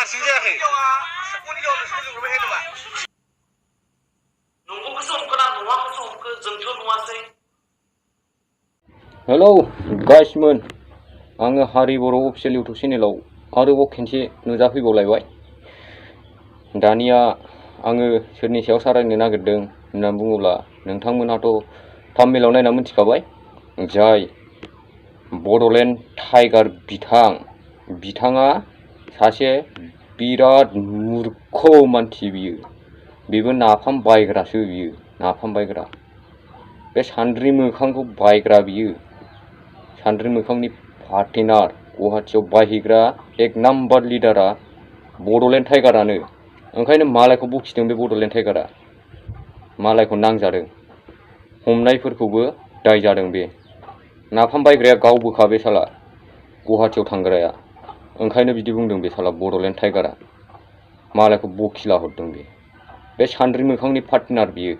हारसिं जायाखै नंगौखौसो हमखोना नङाखौसो हमखो जोंथ' नुवासै। हेलौ गाइसमोन, आङो हारि बर' अफिसियेल इउटुब चेनेलाव आरोबाव खेनसे नुजाफैबावलायबाय। दानिया आङो सोरनि सायाव सावरायनो नागिरदों होननानै बुङोब्ला नोंथांमोनहाथ' थाम्बनेइलाव नायना मिथिखाबाय, जाय बड'लेण्ड टाइगार बिथाङा सासे बिराद मूर्ख मानसि। बेबो नाफाम बायग्रासो, बियो नाफाम बायग्रा। बे सान्द्रि मोखांखौ बायग्रा बियो, सान्द्रि मोखांनि पार्टनार, गुवाहाटियाव बायहैग्रा एक नाम्बार लिडारा बड'लेण्ड टाइगारानो। ओंखायनो मालायखौ बखिदों बे बड'लेण्ड टाइगारा, मालायखौ नांजादों, हमनायफोरखौबो दाय जादों। बे नाफाम बायग्राया गावबोखा, बे साला गुवाहाटियाव थांग्राया। ओंखायनो बिदि बुंदों बे साला बड'लेण्ड टाइगारा, मालायखौ बखिला हरदों। बे सान्द्रि मोखांनि पार्टनार बियो,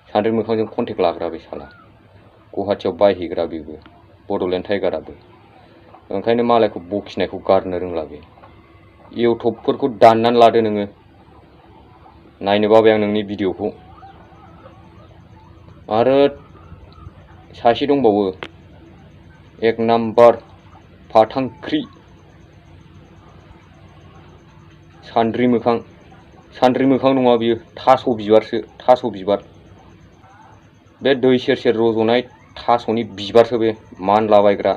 सान्द्रि मोखांजों कन्टेक्ट लाग्रा बे साला, गुवाहाटियाव बायहैग्रा बेबो बड'लेण्ड टाइगाराबो। ओंखायनो मालायखौ बखिनायखौ गारनो रोंला बे। इउटुबफोरखौ दाननानै लादो नोङो, नायनो बाबाय आं नोंनि भिडिअखौ। आरो सासे दंबावो, एक नाम्बार फाथांख्रि सान्द्रि मोखां नङा बियो, थास' बिबारसो, थास' बिबार। बे दै सेर सेर रज'नाय थास'नि बिबारसो बे, मानलाबायग्रा।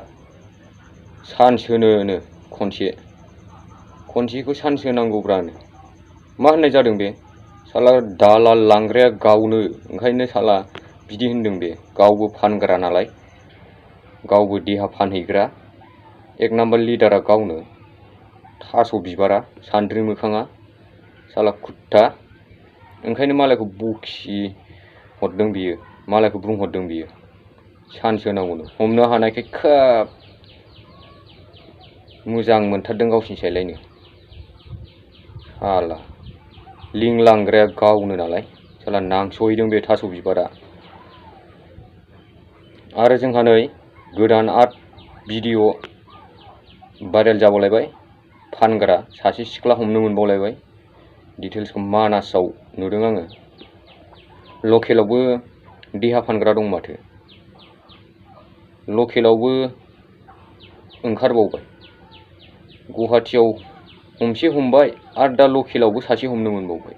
सानसोनो खनसेखौ सानसोनांगौब्रानो। मा होननाय जादों बे साला दालाल लांग्राया गावनो, ओंखायनो साला बिदि होनदों बे। गावबो फानग्रा नालाय, गावबो देहा फानहैग्रा एक नाम्बार लिडारा गावनो। थास' बिबारा, सान्द्रि मोखाङा साला कुत्ता। ओंखायनो मालायखौ बखि हरदों बियो, मालायखौ बुंहरदों बियो सानसोनांगौनो। हमनो हानायखाय खोब मोजां मोनथारदों गावसिनि सायलायनो। साला लिं लांग्राया गावनो नालाय, साला नांस'हैदों बे थास' बिबारा। आरो जोंहा नै गोदान भिडिअ भाइरेल जाबावलायबाय, फानग्रा सासे सिख्ला हमनो मोनबावलायबाय। डिटेल्सखौ मानासाव नुदों आङो। लकेलावबो देहा फानग्रा दं माथो, लकेलावबो ओंखारबावबाय। गुवाहाटियाव हमसे हमबाय, आरो दा लकेलावबो सासे हमनो मोनबावबाय।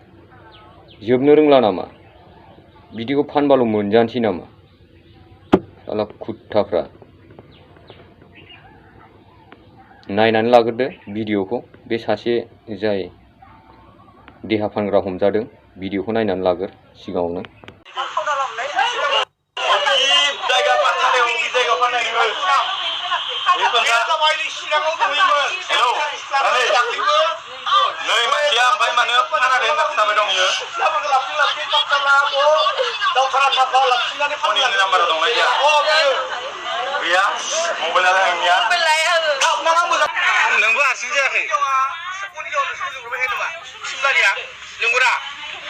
जोबनो रोंला नामा? बिदिखौ फानबाल' मोनजानोसै नामा साला कुत्ताफ्रा? नायनानै लाग्रोदो भिडिअखौ। बे सासे जाय देहा फानग्रा हमजादों, भिडिअखौ नायनानै लाग्रो सिगाङावनो। नोंबो हारसिं जायाखै नंगौना?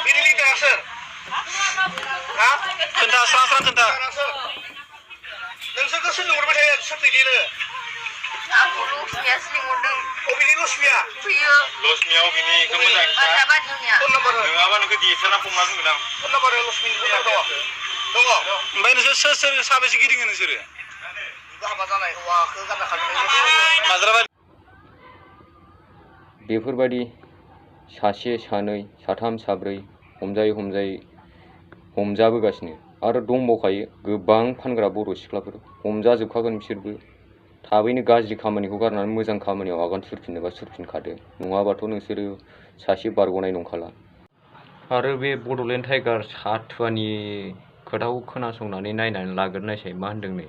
बिनि लिडारा सोर? खोन्था, स्रां स्रां खोन्था। नोंसोरखौ सोर लिंहरबाय थायो? सोर दैदेनो? अबेनि लक्ष्मिया? लक्ष्मिया अबेनि? इखौ मोजाङै खिथा। फन नाम्बार हो। नङाबा नोंखौ डिएसएलआर फंना बुंगोन आं। फन नाम्बार हो, लक्ष्मिनि फन नाम्बार दङ। ओमफ्राय नोंसोर सोर साबेसे गिदिङो नोंसोरो? हाबा जानाय हौवाखौ गानना खालामनाय। बेफोरबायदि सासे, सानै, साथाम, साब्रै हमजाबोगासिनो। आरो दंबावखायो गोबां फानग्रा बर' सिख्लाफोर, हमजाजोबखागोन बिसोरबो। थाबैनो गाज्रि खामानिखौ गारनानै मोजां खामानियाव आगान सुरफिननोबा सुरफिनखादो, नङाबाथ' नोंसोरो सासे बारग'नाय नंखाला। आरो बे बड'लेण्ड टाइगार साथुवानि खोथाखौ खोनासंनानै नायनानै लाग्रोनायसाय मा होनदों नै।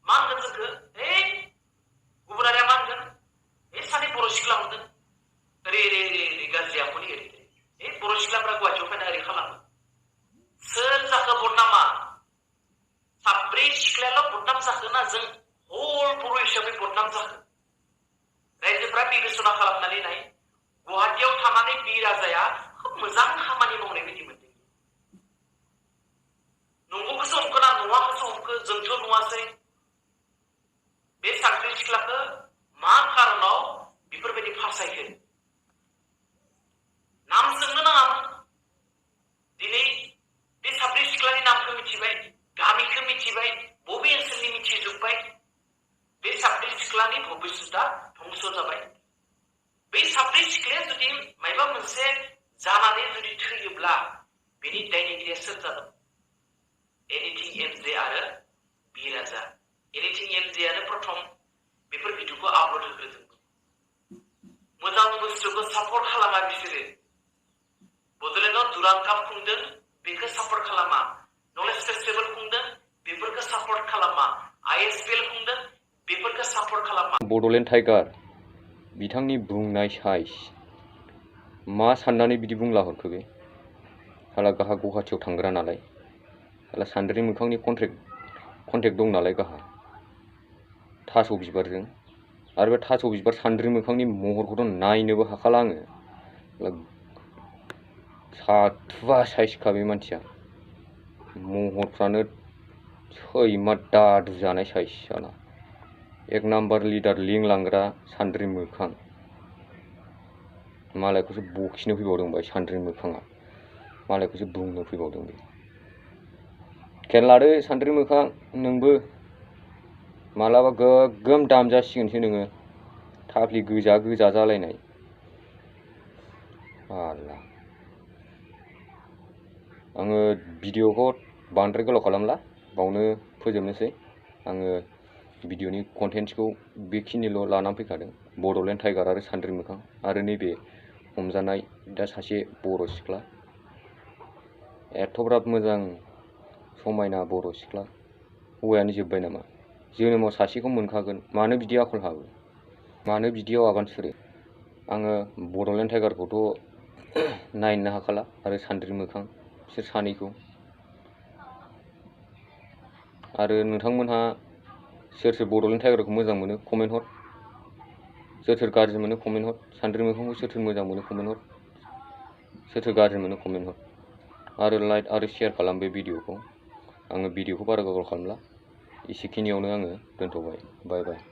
मा होनगोन जोंखो? गुबुनारिया मा होनगोन? सानै बर' सिख्ला हमदों, ओरै गाज्रि आखुनि बर' सिख्लाफ्रा गुवाहाटियाव फैना ओरै खालामो। सोर जाखो बदनामा? साब्रै सिख्लायाल' बदनाम जाखोना जों हल बर' हिसाबै बदनाम जाखो? रायजोफ्रा बिबेचना खालामनानै नाय। गुवाहाटियाव थानानै बि राजाया खोब मोजां खामानि मावनाय बायदि मोनदों। नंगौखौसो हमखोना नङाखौसो हमखो जोंथ' नुवासै। बे सानस्रि सिख्लाखौ मा खारनाव बेफोरबायदि भबिष्यतआ धंस जाबाय बै साब्रै सिख्लाया जुदि मायबा मोनसे जानानै जुदि थैयोब्ला बेनि दायनिगिरिया सोर जागोन एनिथिं एमजे आरो बिराजा एनिथिं एमजे आनो प्रथम बेफोर भिडिअखौ आपल'ड होग्रोदों मोजां बुस्थुखौ सापर्ट खालामा बिसोरो बड'लेण्डआव दुरान्ड काप खुंदों बेखौ सापर्ट खालामा नलेज फेस्टिभेल खुंदों बेफोरखौ सापर्ट खालामा ISPL खुंदों बेफोरखौ सापर्ट खालामा बड'लेण्ड टाइगार बिथांनि बुंनाय साइज मा साननानै बिदि बुंला हरखो बे साला गाहा गुवाहाटियाव थांग्रा नालाय साला सान्द्रि मोखांनि कन्टेक्ट दं नालाय गाहा थास' बिबारजों आरो बे थास' बिबार सान्द्रि मोखांनि महरखौथ' नायनोबो हाखाला आङो साथुवा साइजखा बे मानसिया महरफ्रानो सैमा दादु जानाय साइज साला एक नाम्बार लिडार लिंलांग्रा सान्द्रि मोखां मालायखौसो बखिनो फैबावदों बाय सान्द्रि मोखाङा मालायखौसो बुंनो फैबावदों बे खेल लादो सान्द्रि मोखां नोंबो मालाबा गोगोम दाम जासिगोनसो नोङो थाफ्लि गोजा गोजा जालायनाय आल्ला आङो भिडिअखौ बांद्राय गोलाव खालामला बावनो फोजोबनोसै आङो भिडिअनि कन्टेन्ट्सखौ बेखिनिल' लानानै फैखादों बड'लेण्ड टाइगार आरो सान्द्रि मोखां आरो नैबे हमजानाय दा सासे बर' सिख्ला एथ'ग्राब मोजां समायना बर' सिख्ला हौवायानो जोब्बाय नामा जोनोमाव सासेखौ मोनखागोन मानो बिदि आखल हाबो मानो बिदियाव आगान सुरो आङो बड'लेण्ड टाइगारखौथ' नायनो हाखाला आरो सान्द्रि मोखां बिसोर सानैखौ आरो नोंथांमोनहा सोर सोर बड'लेण्ड टाइगारखौ मोजां मोनो कमेन्ट हर सोर सोर गाज्रि मोनो कमेन्ट हर सान्द्रि मोखांखौ सोर सोर मोजां मोनो कमेन्ट हर सोर सोर गाज्रि मोनो कमेन्ट हर आरो लाइक आरो शेयार खालाम बे भिडिअखौ आङो भिडिअखौ बारा गोलाव खालामला एसेखिनियावनो आङो दोनथ'बाय बाय बाय